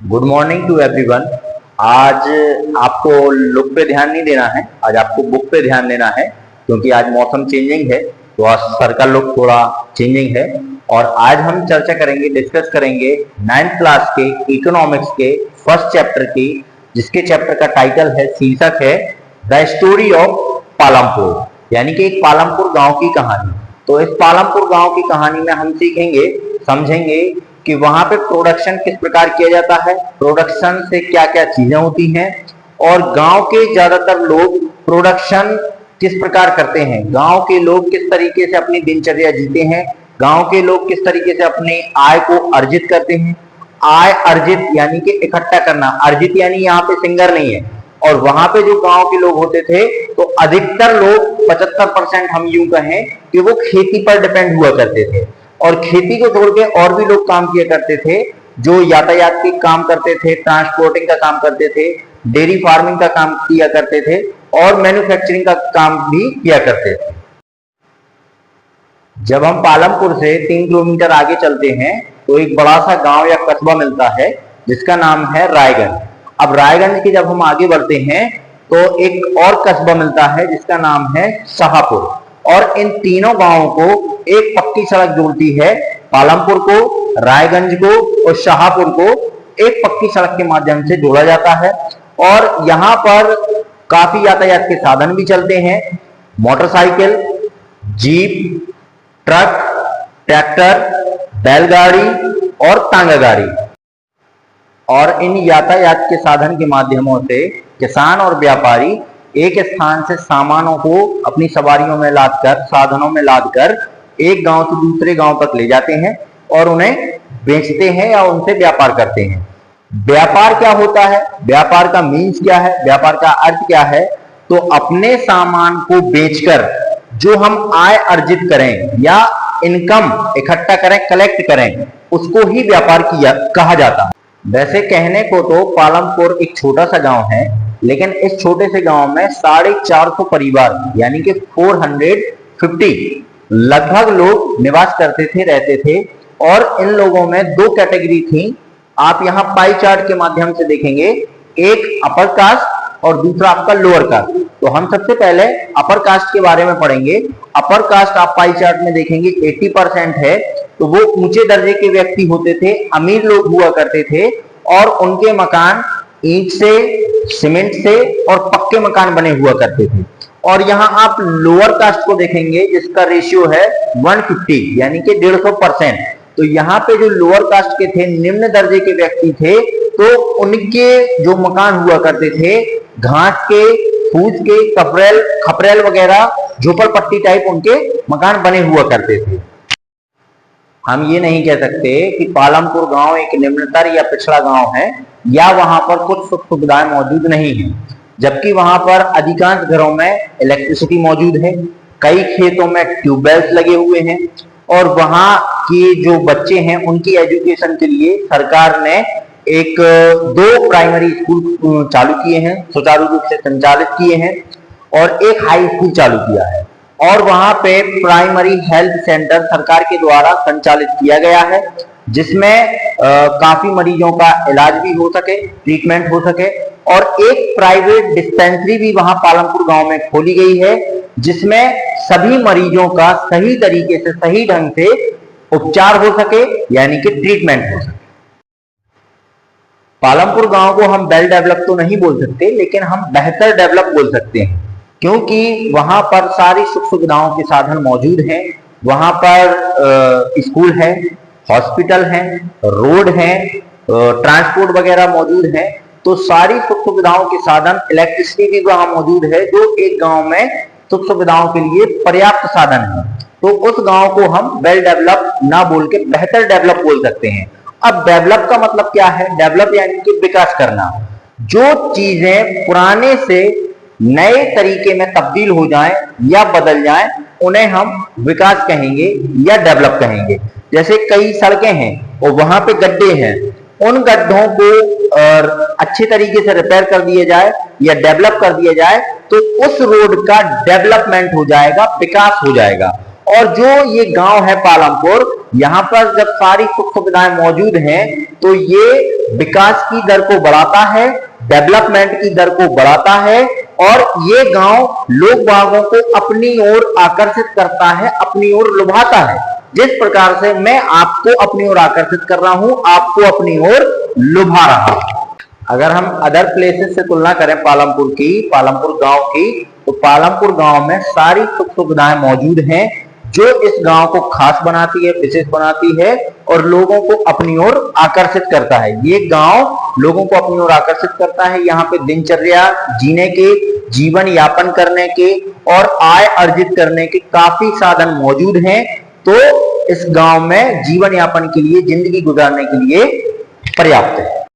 Good morning to everyone. आज आपको look पे ध्यान नहीं देना है, आज आपको बुक पे ध्यान देना है क्योंकि आज मौसम चेंजिंग है तो आज सर का लुक थोड़ा चेंजिंग है। और आज हम चर्चा करेंगे, डिस्कस करेंगे 9th क्लास के इकोनॉमिक्स के फर्स्ट चैप्टर की, जिसके चैप्टर का टाइटल है, शीर्षक है द स्टोरी ऑफ पालमपुर, यानी कि एक पालमपुर गांव की कहानी। तो इस पालमपुर गांव की कहानी में हम सीखेंगे, समझेंगे कि वहां पे प्रोडक्शन किस प्रकार किया जाता है, प्रोडक्शन से क्या क्या चीजें होती हैं और गांव के ज्यादातर लोग प्रोडक्शन किस प्रकार करते हैं, गांव के लोग किस तरीके से अपनी दिनचर्या जीते हैं, गांव के लोग किस तरीके से अपनी आय को अर्जित करते हैं। आय अर्जित यानी कि इकट्ठा करना, अर्जित यानी यहाँ पे सिंगर नहीं है। और वहां पे जो गांव के लोग होते थे तो अधिकतर लोग 75% हम यूं कहें कि वो खेती पर डिपेंड हुआ करते थे। और खेती को छोड़ के और भी लोग काम किया करते थे, जो यातायात के काम करते थे, ट्रांसपोर्टिंग का काम करते थे, डेयरी फार्मिंग का काम किया करते थे और मैन्युफैक्चरिंग का काम भी किया करते थे। जब हम पालमपुर से 3 किलोमीटर आगे चलते हैं तो एक बड़ा सा गांव या कस्बा मिलता है जिसका नाम है रायगंज। अब रायगंज के जब हम आगे बढ़ते हैं तो एक और कस्बा मिलता है जिसका नाम है शाहपुर। और इन तीनों गांवों को एक पक्की सड़क जोड़ती है, पालमपुर को, रायगंज को और शाहपुर को एक पक्की सड़क के माध्यम से जोड़ा जाता है। और यहाँ पर काफी यातायात के साधन भी चलते हैं, मोटरसाइकिल, जीप, ट्रक, ट्रैक्टर, बैलगाड़ी और तांगा गाड़ी। और इन यातायात के साधन के माध्यमों से किसान और व्यापारी एक स्थान से सामानों को अपनी सवारियों में लादकर, साधनों में लादकर एक गांव से दूसरे गांव तक ले जाते हैं और उन्हें बेचते हैं या उनसे व्यापार करते हैं। व्यापार क्या होता है, व्यापार का मीन्स क्या है, व्यापार का अर्थ क्या है? तो अपने सामान को बेचकर जो हम आय अर्जित करें या इनकम इकट्ठा करें, कलेक्ट करें, उसको ही व्यापार किया कहा जाता है। वैसे कहने को तो पालमपुर एक छोटा सा गांव है, लेकिन इस छोटे से गांव में 450 परिवार यानी कि 450 लगभग लोग निवास करते थे, रहते थे। और इन लोगों में 2 कैटेगरी थी, आप यहाँ पाई चार्ट के माध्यम से देखेंगे, एक अपर कास्ट और दूसरा आपका लोअर कास्ट। तो हम सबसे पहले अपर कास्ट के बारे में पढ़ेंगे। अपर कास्ट आप पाई चार्ट में देखेंगे 80% है, तो वो ऊंचे दर्जे के व्यक्ति होते थे, अमीर लोग हुआ करते थे और उनके मकान ईंट से, सीमेंट से और पक्के मकान बने हुआ करते थे। और यहाँ आप लोअर कास्ट को देखेंगे जिसका रेशियो है 150 यानी कि 150%। तो यहाँ पे जो लोअर कास्ट के थे, निम्न दर्जे के व्यक्ति थे, तो उनके जो मकान हुआ करते थे घास के, फूस के, खपरेल वगैरह, झोपड़पट्टी टाइप उनके मकान बने हुआ करते थे। हम ये नहीं कह सकते कि पालमपुर गांव एक निम्नतर या पिछड़ा गांव है या वहां पर कुछ सुख सुविधाएं मौजूद नहीं है, जबकि वहां पर अधिकांश घरों में इलेक्ट्रिसिटी मौजूद है, कई खेतों में ट्यूबवेल्स लगे हुए हैं और वहां के जो बच्चे हैं उनकी एजुकेशन के लिए सरकार ने 2 प्राइमरी स्कूल चालू किए हैं, सुचारू रूप से संचालित किए हैं और एक हाई स्कूल चालू किया है। और वहां पे प्राइमरी हेल्थ सेंटर सरकार के द्वारा संचालित किया गया है, जिसमें काफी मरीजों का इलाज भी हो सके, ट्रीटमेंट हो सके। और एक प्राइवेट डिस्पेंसरी भी वहां पालमपुर गांव में खोली गई है, जिसमें सभी मरीजों का सही तरीके से, सही ढंग से उपचार हो सके, यानी कि ट्रीटमेंट हो सके। पालमपुर गांव को हम वेल डेवलप तो नहीं बोल सकते, लेकिन हम बेहतर डेवलप बोल सकते हैं, क्योंकि वहां पर सारी सुख सुविधाओं के साधन मौजूद हैं। वहां पर स्कूल है, हॉस्पिटल है, रोड है, ट्रांसपोर्ट वगैरह मौजूद है। तो सारी सुख सुविधाओं के साधन, इलेक्ट्रिसिटी भी वहां मौजूद है, जो एक गांव में सुख सुविधाओं के लिए पर्याप्त साधन है। तो उस गांव को हम वेल डेवलप ना बोल के बेहतर डेवलप बोल सकते हैं। अब डेवलप का मतलब क्या है? डेवलप यानी कि विकास करना। जो चीजें पुराने से नए तरीके में तब्दील हो जाएं या बदल जाएं, उन्हें हम विकास कहेंगे या डेवलप कहेंगे। जैसे कई सड़कें हैं और वहां पे गड्ढे हैं, उन गड्ढों को अच्छे तरीके से रिपेयर कर दिया जाए या डेवलप कर दिया जाए तो उस रोड का डेवलपमेंट हो जाएगा, विकास हो जाएगा। और जो ये गांव है पालमपुर, यहाँ पर जब सारी सुख सुविधाएं मौजूद हैं तो ये विकास की दर को बढ़ाता है, डेवलपमेंट की दर को बढ़ाता है और ये गांव लोग बागों को अपनी ओर आकर्षित करता है, अपनी ओर लुभाता है। जिस प्रकार से मैं आपको अपनी ओर आकर्षित कर रहा हूं, आपको अपनी ओर लुभा रहा हूं। अगर हम अदर प्लेसेस से तुलना करें पालमपुर की, पालमपुर गांव की, तो पालमपुर गांव में सारी सुख सुविधाएं मौजूद हैं जो इस गांव को खास बनाती है, विशेष बनाती है और लोगों को अपनी ओर आकर्षित करता है। ये गांव लोगों को अपनी ओर आकर्षित करता है। यहाँ पे दिनचर्या जीने के, जीवन यापन करने के और आय अर्जित करने के काफी साधन मौजूद हैं। तो इस गांव में जीवन यापन के लिए, जिंदगी गुजारने के लिए पर्याप्त है।